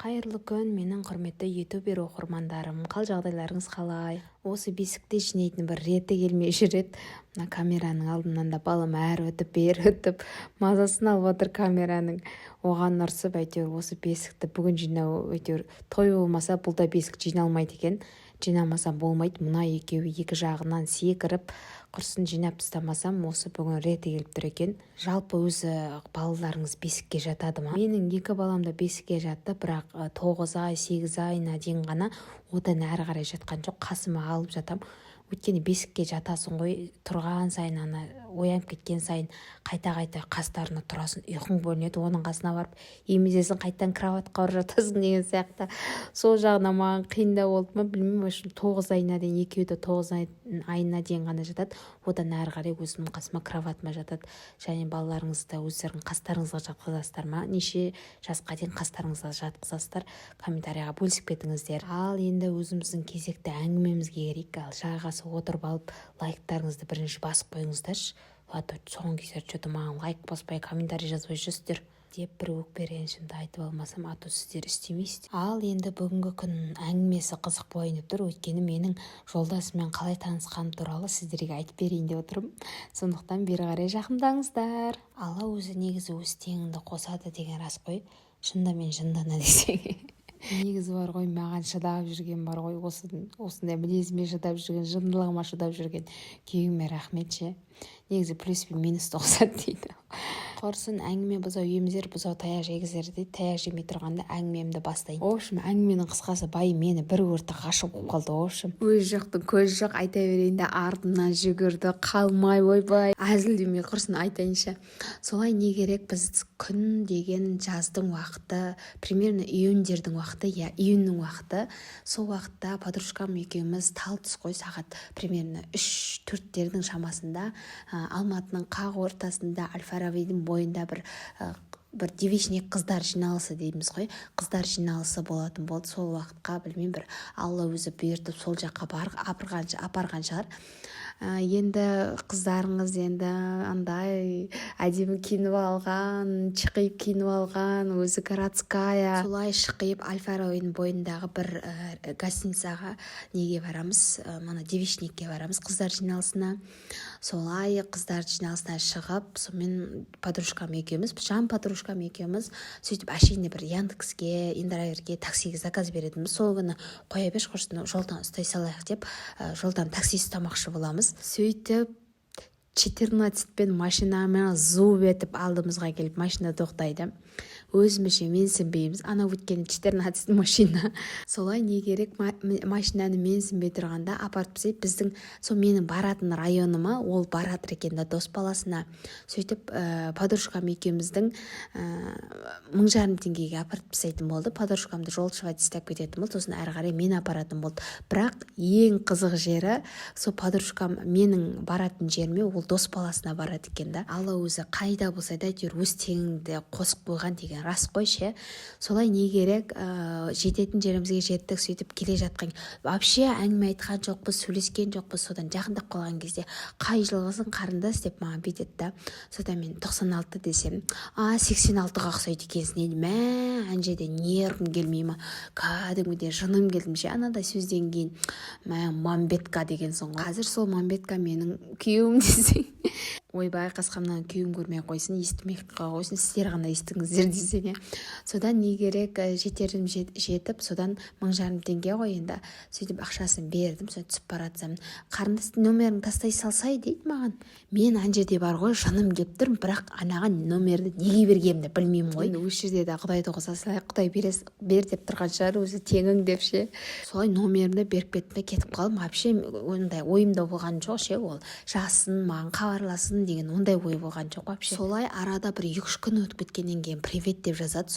Қайырлы күн, менің құрметті ютубер оқырмандарым. Қал жағдайларыңыз қалай? Осы бесікте жинайтын бір реті келмей жүреді. Мына камераның алдынан да балам әрі өтіп, бері өтіп, мазасын алып отыр камераның. Оған ұрсып, әйтеуір осы бесікті бүгін жинау, әйтеуір той болмаса бұл да бесік жиналмайды екен. Жинамасам болмайды. Мына екеуі екі жағынан секіріп, құрсын жинап тастамасам, осы бүгін реті келіп тұр екен. Жалпы өзі балаларыңыз бесікке жатады ма? Менің екі балам да бесікке жатты, бірақ 9 ай, 8 айына дейін ғана, одан әрі қарай жатқан жоқ. Қасыма алып жатам. Өйткені бесікке жатасың ғой, тұрған сайын ана оянып кеткен сайын қайта-қайта қастарына тұрасың, ұйқың бөлінеді, оның қасына барып емізесің, қайтадан кроватқа ұрып жатасың деген сияқты. Сол жағынан маған қиындау болды ма, білмеймін. 9 айына дейін, екеуі де 9 айына дейін ғана жатады. Одан әрі қарай өзімнің қасыма кроватыма жатады. Және балаларыңызды өздерің қастарыңызға жатқызасыздар ма? Неше жасқа дейін қастарыңызға жатқызасыздар? Комментарияға бөлісіп кетіңіздер. Ал енді өзіміздің кезекті әңгімемізге келейік. Ал жағасы отырып алып, лайктарыңызды бірінші басып қойыңыздаршы. Соңғы кездері что-то маған лайк баспай, комментарий жазбай жүрсіздер деп бір өкпе ренішімді айтып алмасам, сіздер істемейсіздер. Ал енді бүгінгі күн әңгімесі қызық болайын деп тұр. Өйткені менің жолдасыммен қалай танысқаным туралы сіздерге айтып берейін деп отырмын. Сондықтан бері қарай жақындаңыздар. Алла өзі негізі өз теңіңді қосады деген рас қой. Шында мен жындана десең. Негізі бар ғой, маған шыдап жүрген бар ғой, осындай мінезіме шыдап жүрген, жындылығыма шыдап жүрген күйеуіме рахмет ше. Негізі плюс пен минусты қосады дейді. Құрсын әңгіме бұзау емізер, бұзау таяқ жегізер дейді. Таяқ жемей тұрғанда әңгімемді бастайын. Әңгіменің қысқасы бай мені бір өрті ғашық болып қалды. Өз жоқтың көз жоқ, айта берейін де артымнан жүгірді, қалмай ойбай. Әзілдемей құрсын айтайынша. Солай не керек, біз күн деген жаздың уақыты, примерно июньдердің уақыты, июньнің уақыты. Сол уақытта подружкам екеуміз тал түс қой, сағат примерно 3-4-тердің шамасында Алматының қақ ортасында Әл-Фарабидің бойында бір девичник қыздар жиналысы дейміз ғой. Қыздар жиналысы болатын болды. Сол уақытқа білмеймін, бір Алла өзі бұйыртып сол жаққа апарған шығар. Енді қыздарыңыз енді андай әдемі киініп алған, шықиып киініп алған, өзі городская. Солай шықиып Әл-Фарабидің бойындағы бір гостиницаға неге барамыз, мына девичникке барамыз, қыздар жиналысына. Солай қыздар жиналысына шығып, сонымен подружкам екеуміз, жан подружкам екеуміз, сөйтіп әшейінде бір Яндекске, Индраверге таксиге заказ беретінбіз. Сол күні қоя беш құрсын, жолдан ұстай салайық деп, жолдан такси ұстамақшы боламыз. Сөйтіп 14-пен машинамен зуып етіп алдымызға келіп машина тоқтайды. Өзімізше менсінбейміз. Ана өткен 14 машина. Солай не керек, машинаны менсінбей тұрғанда апарып тастайды. Біздің сол менің баратын районыма ол баратыр екен да, дос баласына. Сөйтіп подружкам екеуміздің 1500 теңгеге апарып тастайтын болды. Подружкамды жолшыға тастап кететін болды. Сосын әрі қарай мен апаратын болды. Бірақ ең қызық жері, сол подружкам менің баратын жеріме ол дос баласына барады екен да. Алла өзі қайда болса да әйтеуір өз теңіңді қосып қойған деген рас қой ше. Солай не керек, жететін жерімізге жеттік. Сөйтіп келе жатқан вообще әңгіме айтқан жоқпыз, сөйлескен жоқпыз. Содан жақындап қалған кезде қай жылғысың қарындас деп маған бүйтеді да. Содан мен 96 десем, 86-ға ұқсайды екенсің дейді. Мә, анжеде нервім келмей ма, кәдімгідей жыным келдім ше. Анадай сөзден кейін мамбетка деген соң. Қазір сол мамбетка менің күйеуім десең. Ойбай, қасқамнан күйеуім көрмей қойсын, естімей қойсын, сіздер ғана естіңіздер десең. Содан не керек, жетерім жетіп, содан 1500 теңге ғой енді. Сөйтіп ақшасын бердім, содан түсіп баратсам, қарындастың нөмерін тастай салсай дейді маған. Мен анжеде бар ғой, жаным келіп тұр, бірақ анаған нөмерді неге бергенімді білмеймін ғой. Өз жерде де Құдайды қоса салайық, Құдай бер деп тұрған шығар, өзі теңің деп ше. Солай нөмерімді беріп кетіп қалдым. Вообще ондай ойымда болған жоқ ше, ол жасын маған хабарласын деген ондай ой болған жоқ вообще. Солай арада бір 2-3 күн өтіп кеткеннен кейін привет деп жазады.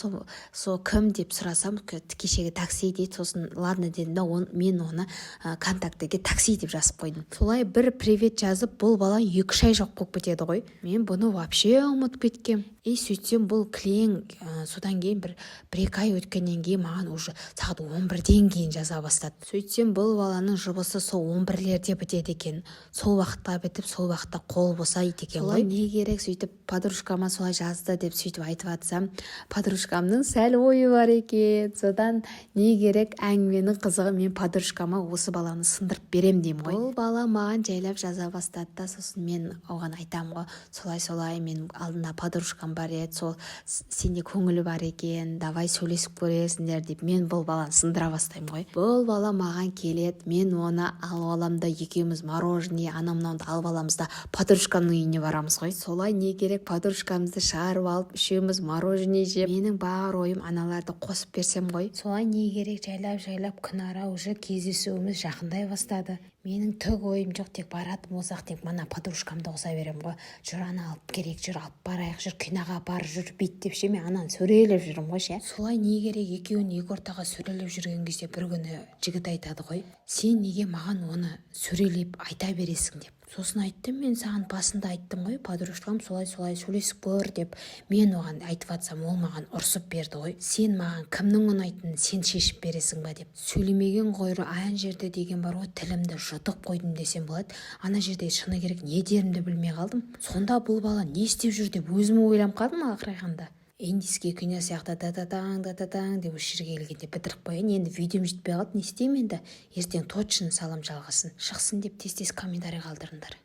Сол кім деп сұрасам, кешегі такси дейді. Сосын ладно дедім да, мен оны контактіге такси деп жазып қойдым. Солай бір привет жазып, бұл бала 2-3 ай жоқ болып кетеді ғой. Мен бұны вообще ұмытып кеткем. Сөйтсем бұл кілең содан кейін бір 1-2 ай өткеннен кейін маған уже сағат 11-ден кейін жаза бастады. Сөйтсем бұл баланың жұбысы сол 11-лерде бітеді екен. Сол уақытта бітіп, сол уақытта қол болса айтты екен ғой. Не керек сөйтіп подружкама солай жазды деп сөйтіп айтып жатсам, подружкамның сәл ойы бар екен. Содан не керек әңгіменің қызығы, мен подружкама осы баланы сындырып берем деймін ғой. Ол бала маған жайлап жаза бастады да, сосын мен оған айтамын ғой, солай мен алдында подружкам бар еді, сол сенде көңілі бар екен, давай сөйлесіп көресіңдер деп мен бұл баланы сындыра бастаймын ғой. Бұл бала маған келеді, мен оны алып аламын да екеуміз мороженое анау-мынауды алып аламыз да подружкамның үйіне барамыз ғой. Солай не керек подружкамызды шығарып алып үшеуміз мороженое жеп, менің бар ойым аналарды қосып берсем ғой. Солай не керек жайлап күн ара уже кездесуіміз жақындай бастады. Менің түк ойым жоқ, тек баратын болсақ тек мана подружкамды қоса берем ғой. Жүр ана алып керек, жүр алып барайық, жүр киноға бар, жүр бүйт деп ше, мен ананы сөрелеп жүрмін ғой ше. Солай не керек екеуін екі ортаға сөрелеп жүрген кезде бір күні жігіт айтады ғой, сен неге маған оны сөрелеп айта бересің деп. Сосын айттым, мен саған басында айттым ғой, подружкам солай сөйлесіп көр деп. Мен оған айтып жатсам, ол маған ұрсып берді ғой. Сен маған кімнің ұнайтынын сен шешіп бересің ба деп. Сөйлемеген қойры аян жерде деген бар ғой, тілімді жұтып қойдым десем болады. Ана жерде шыны керек не дерімді білмей қалдым. Сонда бұл бала не істеп жүр деп өзіме ойланып қалдым ақырайғанда. Индийский кино сияқты да-да-таң деп осы жерге келгенде бітіріп қояйын. Енді видеом жетпей қалды, не істеймін енді. Ертең точно салам жалғасын. Шықсын деп тез комментарий қалдырыңдар.